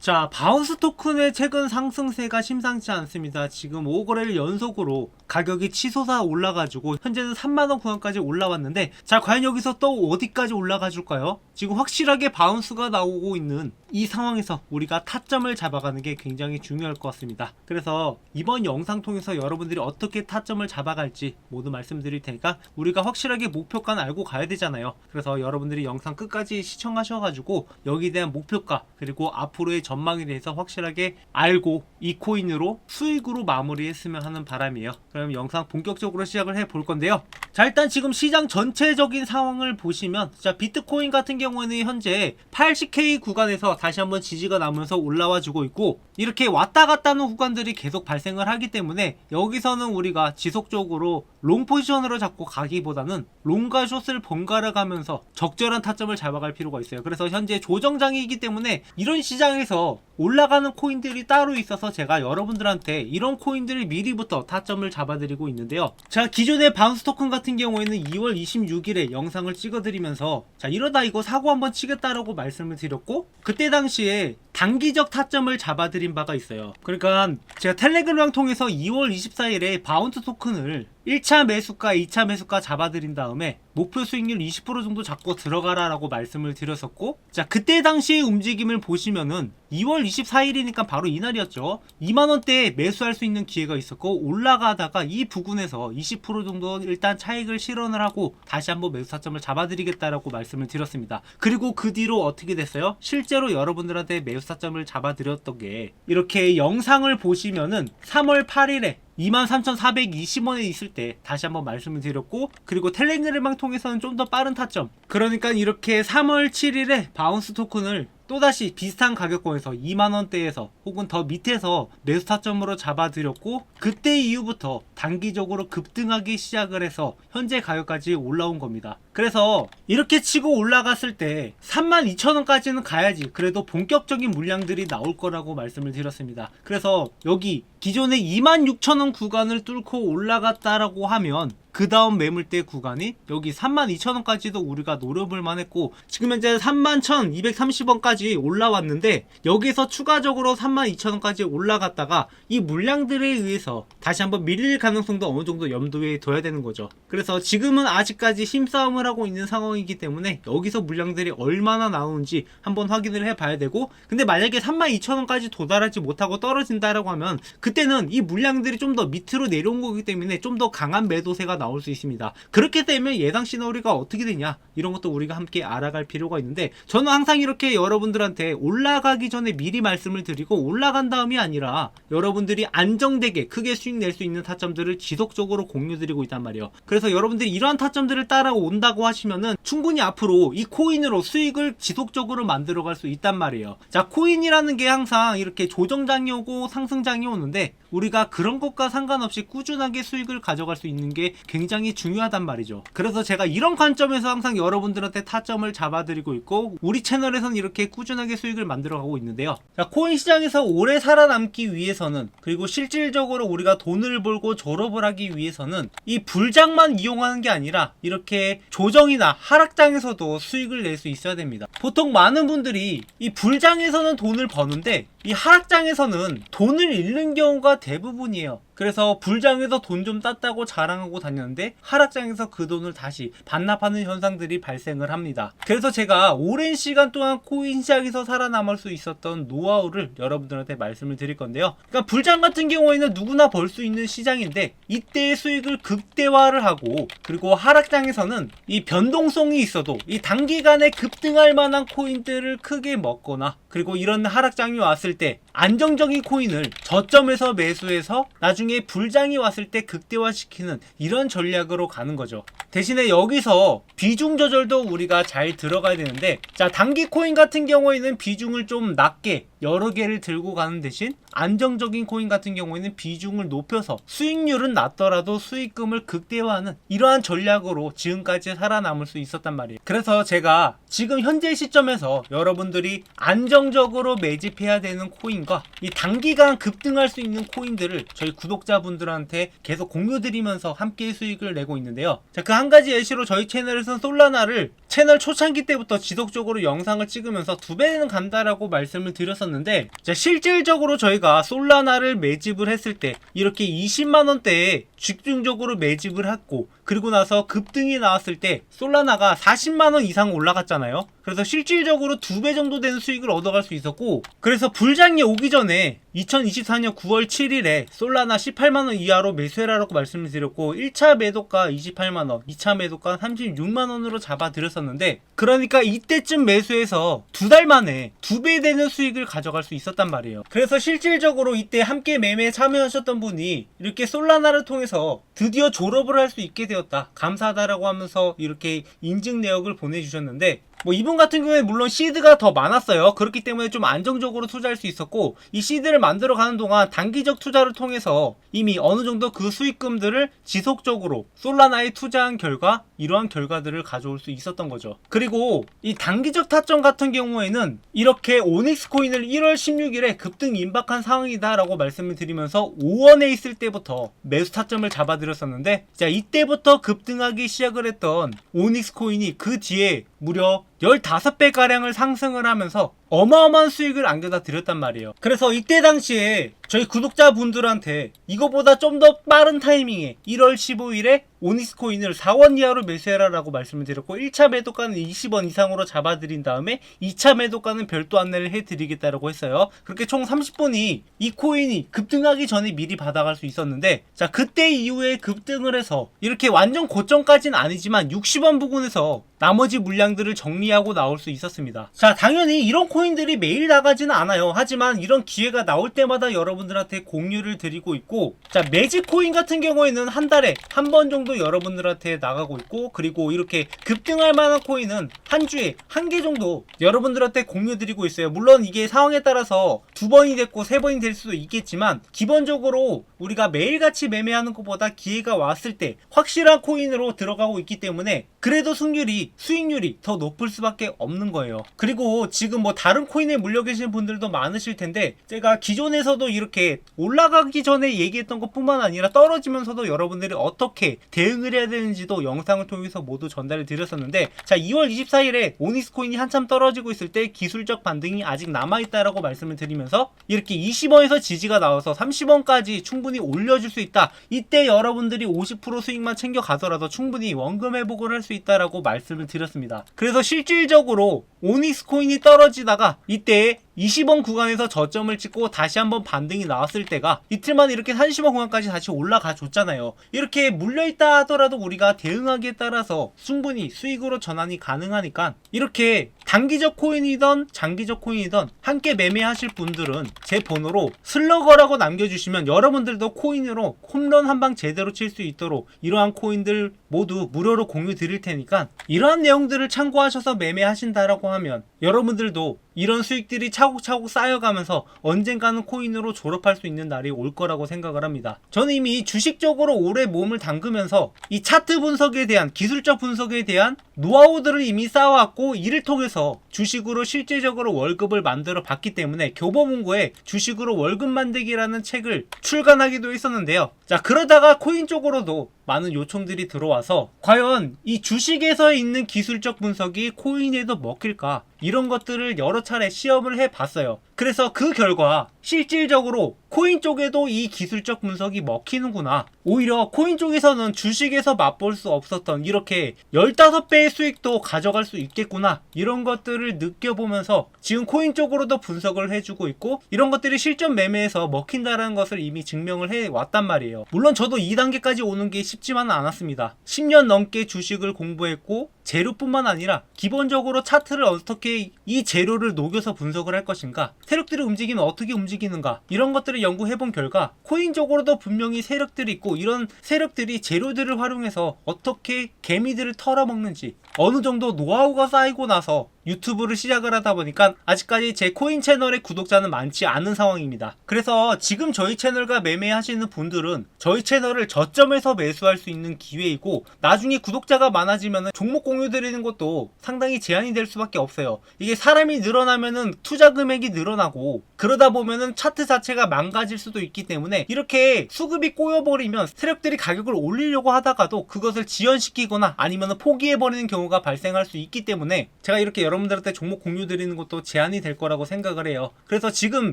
자, 바운스 토큰의 최근 상승세가 심상치 않습니다. 지금 5거래일 연속으로 가격이 치솟아 올라가지고 현재는 3만원 구간까지 올라왔는데, 자, 과연 여기서 또 어디까지 올라가 줄까요? 지금 확실하게 바운스가 나오고 있는 이 상황에서 우리가 타점을 잡아가는 게 굉장히 중요할 것 같습니다. 그래서 이번 영상 통해서 여러분들이 어떻게 타점을 잡아갈지 모두 말씀드릴 테니까 우리가 확실하게 목표가는 알고 가야 되잖아요. 그래서 여러분들이 영상 끝까지 시청하셔가지고 여기에 대한 목표가 그리고 앞으로의 전망에 대해서 확실하게 알고 이 코인으로 수익으로 마무리했으면 하는 바람이에요. 그럼 영상 본격적으로 시작을 해 볼 건데요. 자, 일단 지금 시장 전체적인 상황을 보시면, 자, 비트코인 같은 경우에는 현재 80K 구간에서 다시 한번 지지가 나면서 올라와 주고 있고, 이렇게 왔다 갔다 하는 구간들이 계속 발생을 하기 때문에 여기서는 우리가 지속적으로 롱 포지션으로 잡고 가기보다는 롱과 숏을 번갈아 가면서 적절한 타점을 잡아갈 필요가 있어요. 그래서 현재 조정장이기 때문에 이런 시장에서 올라가는 코인들이 따로 있어서 제가 여러분들한테 이런 코인들을 미리부터 타점을 잡아드리고 있는데요. 자, 기존의 바운스 토큰 같은 경우에는 2월 26일에 영상을 찍어드리면서, 자, 이러다 이거 사고 한번 치겠다라고 말씀을 드렸고, 그때 당시에 단기적 타점을 잡아드린 바가 있어요. 그러니까 제가 텔레그램 통해서 2월 24일에 바운스 토큰을 1차 매수가, 2차 매수가 잡아드린 다음에 목표 수익률 20% 정도 잡고 들어가라 라고 말씀을 드렸었고, 자, 그때 당시의 움직임을 보시면은 2월 24일이니까 바로 이날이었죠. 2만원대에 매수할 수 있는 기회가 있었고, 올라가다가 이 부근에서 20% 정도 일단 차익을 실현을 하고 다시 한번 매수 타점을 잡아드리겠다라고 말씀을 드렸습니다. 그리고 그 뒤로 어떻게 됐어요? 실제로 여러분들한테 매수 타점을 잡아드렸던 게, 이렇게 영상을 보시면은 3월 8일에 23,420원에 있을 때 다시 한번 말씀을 드렸고, 그리고 텔레그램을 통해서는 좀 더 빠른 타점, 그러니까 이렇게 3월 7일에 바운스 토큰을 또다시 비슷한 가격권에서 2만원대에서 혹은 더 밑에서 매수 타점으로 잡아드렸고, 그때 이후부터 단기적으로 급등하기 시작을 해서 현재 가격까지 올라온 겁니다. 그래서 이렇게 치고 올라갔을 때 32,000원까지는 가야지 그래도 본격적인 물량들이 나올 거라고 말씀을 드렸습니다. 그래서 여기 기존의 26,000원 구간을 뚫고 올라갔다라고 하면 그 다음 매물대 구간이 여기 32,000원까지도 우리가 노려볼만 했고, 지금 현재 31,230원까지 올라왔는데 여기서 추가적으로 32,000원까지 올라갔다가 이 물량들에 의해서 다시 한번 밀릴 가능성도 어느 정도 염두에 둬야 되는 거죠. 그래서 지금은 아직까지 힘싸움을 하고 있는 상황이기 때문에 여기서 물량들이 얼마나 나오는지 한번 확인을 해봐야 되고, 근데 만약에 32,000원까지 도달하지 못하고 떨어진다라고 하면 그때는 이 물량들이 좀 더 밑으로 내려온 거기 때문에 좀 더 강한 매도세가 나올 수 있습니다. 그렇게 되면 예상 시나리오가 어떻게 되냐, 이런 것도 우리가 함께 알아갈 필요가 있는데, 저는 항상 이렇게 여러분들한테 올라가기 전에 미리 말씀을 드리고, 올라간 다음이 아니라 여러분들이 안정되게 크게 수익 낼 수 있는 타점들을 지속적으로 공유드리고 있단 말이에요. 그래서 여러분들이 이러한 타점들을 따라온다고 하시면은 충분히 앞으로 이 코인으로 수익을 지속적으로 만들어갈 수 있단 말이에요. 자, 코인이라는 게 항상 이렇게 조정장이 오고 상승장이 오는데 우리가 그런 것과 상관없이 꾸준하게 수익을 가져갈 수 있는 게 굉장히 중요하단 말이죠. 그래서 제가 이런 관점에서 항상 여러분들한테 타점을 잡아드리고 있고, 우리 채널에서는 이렇게 꾸준하게 수익을 만들어가고 있는데요. 자, 코인 시장에서 오래 살아남기 위해서는, 그리고 실질적으로 우리가 돈을 벌고 졸업을 하기 위해서는 이 불장만 이용하는 게 아니라 이렇게 조정이나 하락장에서도 수익을 낼 수 있어야 됩니다. 보통 많은 분들이 이 불장에서는 돈을 버는데 이 하락장에서는 돈을 잃는 경우가 대부분이에요. 그래서 불장에서 돈 좀 땄다고 자랑하고 다녔는데 하락장에서 그 돈을 다시 반납하는 현상들이 발생을 합니다. 그래서 제가 오랜 시간 동안 코인 시장에서 살아남을 수 있었던 노하우를 여러분들한테 말씀을 드릴 건데요. 그러니까 불장 같은 경우에는 누구나 벌 수 있는 시장인데 이때의 수익을 극대화를 하고, 그리고 하락장에서는 이 변동성이 있어도 이 단기간에 급등할 만한 코인들을 크게 먹거나, 그리고 이런 하락장이 왔을 때 안정적인 코인을 저점에서 매수해서 나중에 불장이 왔을 때 극대화시키는 이런 전략으로 가는 거죠. 대신에 여기서 비중 조절도 우리가 잘 들어가야 되는데, 자, 단기 코인 같은 경우에는 비중을 좀 낮게 여러 개를 들고 가는 대신 안정적인 코인 같은 경우에는 비중을 높여서 수익률은 낮더라도 수익금을 극대화하는 이러한 전략으로 지금까지 살아남을 수 있었단 말이에요. 그래서 제가 지금 현재 시점에서 여러분들이 안정적으로 매집해야 되는 코인과 이 단기간 급등할 수 있는 코인들을 저희 구독자분들한테 계속 공유드리면서 함께 수익을 내고 있는데요. 자, 그 한 가지 예시로 저희 채널에서는 솔라나를 채널 초창기 때부터 지속적으로 영상을 찍으면서 2배는 간다라고 말씀을 드렸었는데, 자, 실질적으로 저희가 솔라나를 매집을 했을 때 이렇게 20만원대에 집중적으로 매집을 했고, 그리고 나서 급등이 나왔을 때 솔라나가 40만원 이상 올라갔잖아요. 그래서 실질적으로 2배 정도 되는 수익을 얻어갈 수 있었고, 그래서 불장이 오기 전에 2024년 9월 7일에 솔라나 18만원 이하로 매수해라라고 말씀을 드렸고, 1차 매도가 28만원, 2차 매도가 36만원으로 잡아드렸었는데, 그러니까 이때쯤 매수해서 2달 만에 2배 되는 수익을 가져갈 수 있었단 말이에요. 그래서 실질적으로 이때 함께 매매에 참여하셨던 분이 이렇게 솔라나를 통해서 드디어 졸업을 할 수 있게 되었다, 감사하다라고 하면서 이렇게 인증 내역을 보내주셨는데, 뭐 이분 같은 경우에 물론 시드가 더 많았어요. 그렇기 때문에 좀 안정적으로 투자할 수 있었고, 이 시드를 만들어가는 동안 단기적 투자를 통해서 이미 어느 정도 그 수익금들을 지속적으로 솔라나에 투자한 결과 이러한 결과들을 가져올 수 있었던 거죠. 그리고 이 단기적 타점 같은 경우에는 이렇게 오닉스 코인을 1월 16일에 급등 임박한 상황이다 라고 말씀을 드리면서 5원에 있을 때부터 매수 타점을 잡아드렸었는데, 자, 이때부터 급등하기 시작을 했던 오닉스 코인이 그 뒤에 무려 15배가량을 상승을 하면서 어마어마한 수익을 안겨다 드렸단 말이에요. 그래서 이때 당시에 저희 구독자분들한테 이거보다 좀 더 빠른 타이밍에 1월 15일에 오닉스 코인을 4원 이하로 매수해라 라고 말씀을 드렸고, 1차 매도가는 20원 이상으로 잡아드린 다음에 2차 매도가는 별도 안내를 해드리겠다라고 했어요. 그렇게 총 30분이 이 코인이 급등하기 전에 미리 받아갈 수 있었는데, 자, 그때 이후에 급등을 해서 이렇게 완전 고점까지는 아니지만 60원 부근에서 나머지 물량들을 정리하고 나올 수 있었습니다. 자, 당연히 이런 코인들이 매일 나가지는 않아요. 하지만 이런 기회가 나올 때마다 여러분들한테 공유를 드리고 있고, 자, 매직 코인 같은 경우에는 한 달에 한 번 정도 여러분들한테 나가고 있고, 그리고 이렇게 급등할 만한 코인은 한 주에 한 개 정도 여러분들한테 공유 드리고 있어요. 물론 이게 상황에 따라서 2번이 됐고 3번이 될 수도 있겠지만, 기본적으로 우리가 매일같이 매매하는 것보다 기회가 왔을 때 확실한 코인으로 들어가고 있기 때문에 그래도 수익률이 더 높을 수밖에 없는 거예요. 그리고 지금 뭐 다른 코인에 물려 계신 분들도 많으실 텐데, 제가 기존에서도 이렇게 올라가기 전에 얘기했던 것 뿐만 아니라 떨어지면서도 여러분들이 어떻게 대응을 해야 되는지도 영상을 통해서 모두 전달을 드렸었는데, 자, 2월 24일에 오닉스 코인이 한참 떨어지고 있을 때 기술적 반등이 아직 남아있다라고 말씀을 드리면서 이렇게 20원에서 지지가 나와서 30원까지 충분히 올려줄 수 있다, 이때 여러분들이 50% 수익만 챙겨 가더라도 충분히 원금 회복을 할 수 있다라고 말씀을 드렸습니다. 그래서 실질적으로 오닉스 코인이 떨어지다가 이때 20원 구간에서 저점을 찍고 다시 한번 반등이 나왔을 때가 이틀만 이렇게 30원 구간까지 다시 올라가 줬잖아요. 이렇게 물려있다 하더라도 우리가 대응하기에 따라서 충분히 수익으로 전환이 가능하니까, 이렇게 단기적 코인이든 장기적 코인이든 함께 매매하실 분들은 제 번호로 슬러거라고 남겨주시면 여러분들도 코인으로 홈런 한 방 제대로 칠 수 있도록 이러한 코인들 모두 무료로 공유 드릴 테니까, 이러한 내용들을 참고하셔서 매매하신다라고 하면 여러분들도 이런 수익들이 차곡차곡 쌓여가면서 언젠가는 코인으로 졸업할 수 있는 날이 올 거라고 생각을 합니다. 저는 이미 주식적으로 오래 몸을 담그면서 이 차트 분석에 대한, 기술적 분석에 대한 노하우들을 이미 쌓아왔고, 이를 통해서 주식으로 실제적으로 월급을 만들어 봤기 때문에 교보문고에 주식으로 월급 만들기라는 책을 출간하기도 했었는데요. 자, 그러다가 코인 쪽으로도 많은 요청들이 들어와서 과연 이 주식에서 있는 기술적 분석이 코인에도 먹힐까, 이런 것들을 여러 차례 시험을 해봤어요. 그래서 그 결과 실질적으로 코인 쪽에도 이 기술적 분석이 먹히는구나, 오히려 코인 쪽에서는 주식에서 맛볼 수 없었던 이렇게 15배의 수익도 가져갈 수 있겠구나, 이런 것들을 느껴보면서 지금 코인 쪽으로도 분석을 해주고 있고, 이런 것들이 실전 매매에서 먹힌다는 것을 이미 증명을 해왔단 말이에요. 물론 저도 2단계까지 오는 게 쉽지만은 않았습니다. 10년 넘게 주식을 공부했고, 재료뿐만 아니라 기본적으로 차트를 어떻게 이 재료를 녹여서 분석을 할 것인가, 세력들의 움직임은 어떻게 움직이는가, 이런 것들을 연구해본 결과 코인적으로도 분명히 세력들이 있고, 이런 세력들이 재료들을 활용해서 어떻게 개미들을 털어먹는지 어느 정도 노하우가 쌓이고 나서 유튜브를 시작을 하다 보니까 아직까지 제 코인 채널의 구독자는 많지 않은 상황입니다. 그래서 지금 저희 채널과 매매하시는 분들은 저희 채널을 저점에서 매수할 수 있는 기회이고, 나중에 구독자가 많아지면 종목 공유 드리는 것도 상당히 제한이 될 수밖에 없어요. 이게 사람이 늘어나면은 투자 금액이 늘어나고, 그러다 보면은 차트 자체가 망가질 수도 있기 때문에 이렇게 수급이 꼬여버리면 세력들이 가격을 올리려고 하다가도 그것을 지연시키거나 아니면 포기해버리는 경우가 발생할 수 있기 때문에 제가 이렇게 여러분들한테 종목 공유 드리는 것도 제한이 될 거라고 생각을 해요. 그래서 지금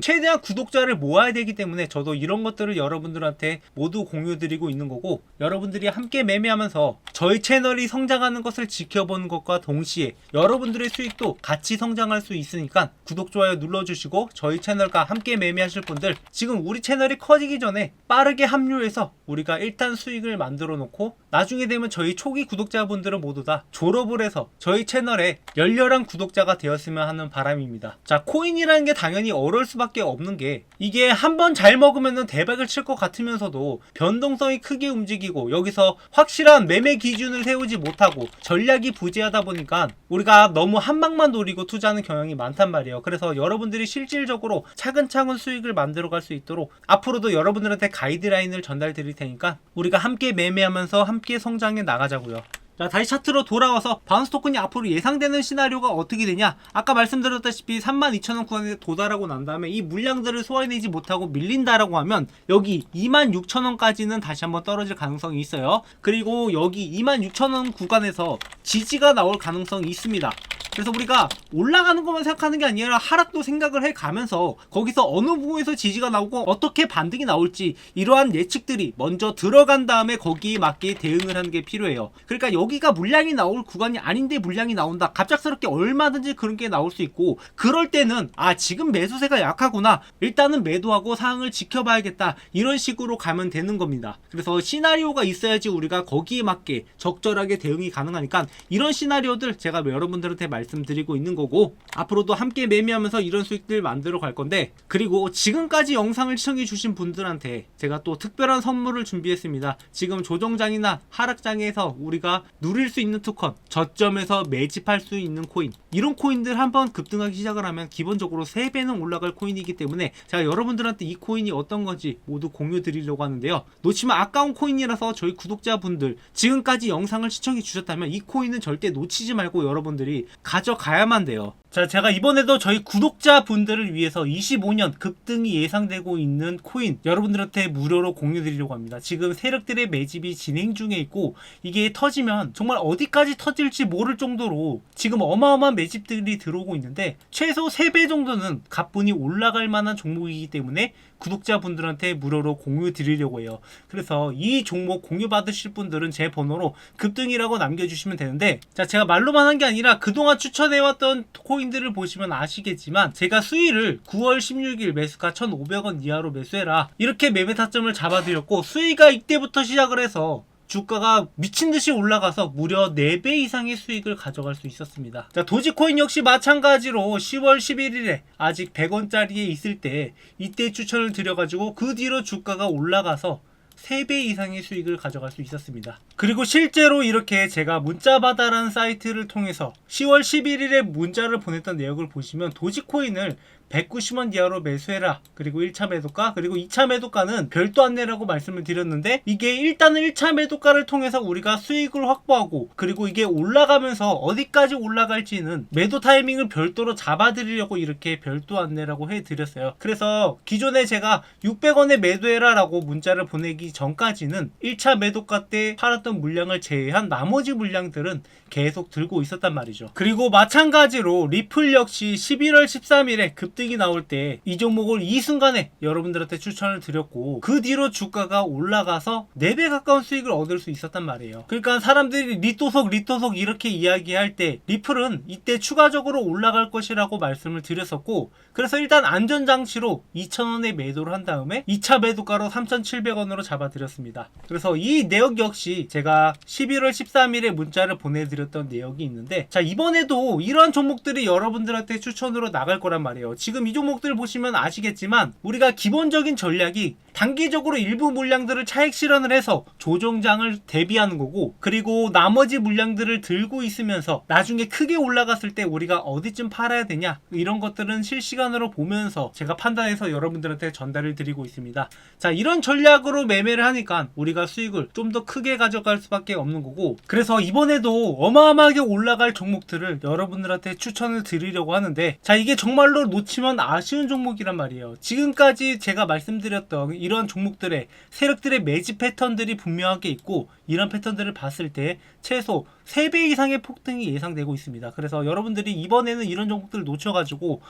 최대한 구독자를 모아야 되기 때문에 저도 이런 것들을 여러분들한테 모두 공유 드리고 있는 거고, 여러분들이 함께 매매하면서 저희 채널이 성장하는 것을 지켜보는 것과 동시에 여러분들의 수익도 같이 성장할 수 있으니까 구독, 좋아요 눌러주시고, 저희 채널과 함께 매매하실 분들 지금 우리 채널이 커지기 전에 빠르게 합류해서 우리가 일단 수익을 만들어 놓고, 나중에 되면 저희 초기 구독자분들은 모두 다 졸업을 해서 저희 채널에 열렬한 구독자가 되었으면 하는 바람입니다. 자, 코인이라는 게 당연히 어려울 수밖에 없는 게, 이게 한번 잘 먹으면 대박을 칠 것 같으면서도 변동성이 크게 움직이고, 여기서 확실한 매매 기준을 세우지 못하고 전략이 부재하다 보니까 우리가 너무 한 방만 노리고 투자하는 경향이 많단 말이에요. 그래서 여러분들이 실질적으로 차근차근 수익을 만들어 갈 수 있도록 앞으로도 여러분들한테 가이드라인을 전달 드릴 테니까 우리가 함께 매매하면서 함께 성장해 나가자고요. 자, 다시 차트로 돌아와서 바운스 토큰이 앞으로 예상되는 시나리오가 어떻게 되냐, 아까 말씀드렸다시피 32,000원 구간에 도달하고 난 다음에 이 물량들을 소화해내지 못하고 밀린다라고 하면 여기 26,000원까지는 다시 한번 떨어질 가능성이 있어요. 그리고 여기 26,000원 구간에서 지지가 나올 가능성이 있습니다. 그래서 우리가 올라가는 것만 생각하는 게 아니라 하락도 생각을 해가면서 거기서 어느 부분에서 지지가 나오고 어떻게 반등이 나올지 이러한 예측들이 먼저 들어간 다음에 거기에 맞게 대응을 하는 게 필요해요. 그러니까 여기가 물량이 나올 구간이 아닌데 물량이 나온다, 갑작스럽게 얼마든지 그런 게 나올 수 있고, 그럴 때는 지금 매수세가 약하구나, 일단은 매도하고 상황을 지켜봐야겠다, 이런 식으로 가면 되는 겁니다. 그래서 시나리오가 있어야지 우리가 거기에 맞게 적절하게 대응이 가능하니까 이런 시나리오들 제가 여러분들한테 말씀드리고 있는 거고, 앞으로도 함께 매매하면서 이런 수익들 만들어 갈 건데, 그리고 지금까지 영상을 시청해 주신 분들한테 제가 또 특별한 선물을 준비했습니다. 지금 조정장이나 하락장에서 우리가 누릴 수 있는 토큰, 저점에서 매집할 수 있는 코인, 이런 코인들 한번 급등하기 시작을 하면 기본적으로 3배는 올라갈 코인이기 때문에 제가 여러분들한테 이 코인이 어떤 건지 모두 공유 드리려고 하는데요. 놓치면 아까운 코인이라서 저희 구독자분들 지금까지 영상을 시청해 주셨다면 이 코인은 절대 놓치지 말고 여러분들이 가져가야만 돼요. 자, 제가 이번에도 저희 구독자분들을 위해서 25년 급등이 예상되고 있는 코인 여러분들한테 무료로 공유 드리려고 합니다. 지금 세력들의 매집이 진행 중에 있고, 이게 터지면 정말 어디까지 터질지 모를 정도로 지금 어마어마한 매집들이 들어오고 있는데, 최소 3배 정도는 가뿐히 올라갈 만한 종목이기 때문에 구독자분들한테 무료로 공유 드리려고 해요. 그래서 이 종목 공유 받으실 분들은 제 번호로 급등이라고 남겨주시면 되는데, 자, 제가 말로만 한 게 아니라 그동안 추천해왔던 코인들을 보시면 아시겠지만 제가 수위를 9월 16일 매수가 1,500원 이하로 매수해라, 이렇게 매매 타점을 잡아드렸고, 수위가 이때부터 시작을 해서 주가가 미친듯이 올라가서 무려 4배 이상의 수익을 가져갈 수 있었습니다. 자, 도지코인 역시 마찬가지로 10월 11일에 아직 100원짜리에 있을 때 이때 추천을 드려가지고 그 뒤로 주가가 올라가서 3배 이상의 수익을 가져갈 수 있었습니다. 그리고 실제로 이렇게 제가 문자바다라는 사이트를 통해서 10월 11일에 문자를 보냈던 내역을 보시면 도지코인을 190원 이하로 매수해라, 그리고 1차 매도가, 그리고 2차 매도가는 별도 안내라고 말씀을 드렸는데, 이게 일단은 1차 매도가를 통해서 우리가 수익을 확보하고, 그리고 이게 올라가면서 어디까지 올라갈지는 매도 타이밍을 별도로 잡아드리려고 이렇게 별도 안내라고 해드렸어요. 그래서 기존에 제가 600원에 매도해라 라고 문자를 보내기 전까지는 1차 매도가 때 팔았던 물량을 제외한 나머지 물량들은 계속 들고 있었단 말이죠. 그리고 마찬가지로 리플 역시 11월 13일에 급등이 나올 때 이 종목을 이 순간에 여러분들한테 추천을 드렸고, 그 뒤로 주가가 올라가서 4배 가까운 수익을 얻을 수 있었단 말이에요. 그러니까 사람들이 리토속 이렇게 이야기할 때 리플은 이때 추가적으로 올라갈 것이라고 말씀을 드렸었고, 그래서 일단 안전장치로 2,000원에 매도를 한 다음에 2차 매도가로 3,700원으로 잡아드렸습니다. 그래서 이 내역 역시 제가 11월 13일에 문자를 보내드렸던 내역이 있는데, 자, 이번에도 이러한 종목들이 여러분들한테 추천으로 나갈 거란 말이에요. 지금 이 종목들 보시면 아시겠지만 우리가 기본적인 전략이 단기적으로 일부 물량들을 차익 실현을 해서 조정장을 대비하는 거고, 그리고 나머지 물량들을 들고 있으면서 나중에 크게 올라갔을 때 우리가 어디쯤 팔아야 되냐, 이런 것들은 실시간으로 보면서 제가 판단해서 여러분들한테 전달을 드리고 있습니다. 자, 이런 전략으로 매매를 하니까 우리가 수익을 좀 더 크게 가져갈 수밖에 없는 거고, 그래서 이번에도 어마어마하게 올라갈 종목들을 여러분들한테 추천을 드리려고 하는데, 자, 이게 정말로 놓치면 아쉬운 종목이란 말이에요. 지금까지 제가 말씀드렸던 이런 종목들의 세력들의 매집 패턴들이 분명하게 있고, 이런 패턴들을 봤을 때 최소 3배 이상의 폭등이 예상되고 있습니다. 그래서 여러분들이 이번에는 이런 종목들을 놓쳐가지고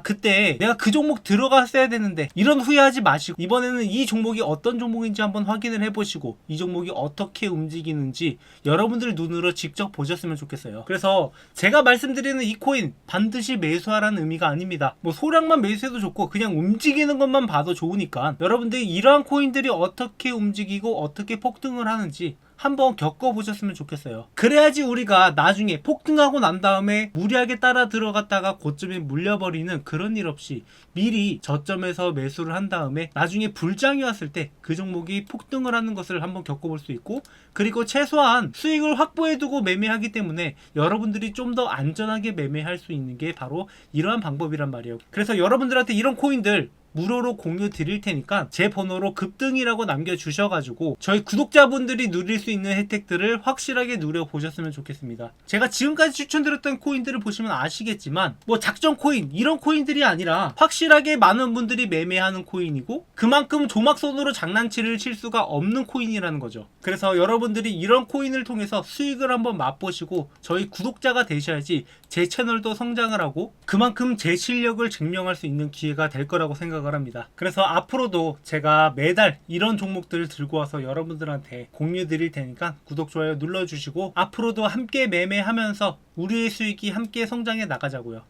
그때 내가 그 종목 들어갔어야 되는데, 이런 후회하지 마시고 이번에는 이 종목이 어떤 종목인지 한번 확인을 해보시고 이 종목이 어떻게 움직이는지 여러분들 눈으로 직접 보셨으면 좋겠어요. 그래서 제가 말씀드리는 이 코인 반드시 매수하라는 의미가 아닙니다. 뭐 소량만 매수해도 좋고 그냥 움직이는 것만 봐도 좋으니까 여러분들이 이러한 코인들이 어떻게 움직이고 어떻게 폭등을 하는지 한번 겪어보셨으면 좋겠어요. 그래야지 우리가 나중에 폭등하고 난 다음에 무리하게 따라 들어갔다가 고점에 물려버리는 그런 일 없이 미리 저점에서 매수를 한 다음에 나중에 불장이 왔을 때 그 종목이 폭등을 하는 것을 한번 겪어볼 수 있고, 그리고 최소한 수익을 확보해두고 매매하기 때문에 여러분들이 좀 더 안전하게 매매할 수 있는 게 바로 이러한 방법이란 말이에요. 그래서 여러분들한테 이런 코인들 무료로 공유 드릴 테니까 제 번호로 급등이라고 남겨주셔가지고 저희 구독자분들이 누릴 수 있는 혜택들을 확실하게 누려보셨으면 좋겠습니다. 제가 지금까지 추천드렸던 코인들을 보시면 아시겠지만 뭐 작전 코인 이런 코인들이 아니라 확실하게 많은 분들이 매매하는 코인이고, 그만큼 조막손으로 장난치를 칠 수가 없는 코인이라는 거죠. 그래서 여러분들이 이런 코인을 통해서 수익을 한번 맛보시고 저희 구독자가 되셔야지 제 채널도 성장을 하고 그만큼 제 실력을 증명할 수 있는 기회가 될 거라고 생각을 합니다. 그래서 앞으로도 제가 매달 이런 종목들을 들고 와서 여러분들한테 공유 드릴 테니까 구독, 좋아요 눌러주시고 앞으로도 함께 매매하면서 우리의 수익이 함께 성장해 나가자고요.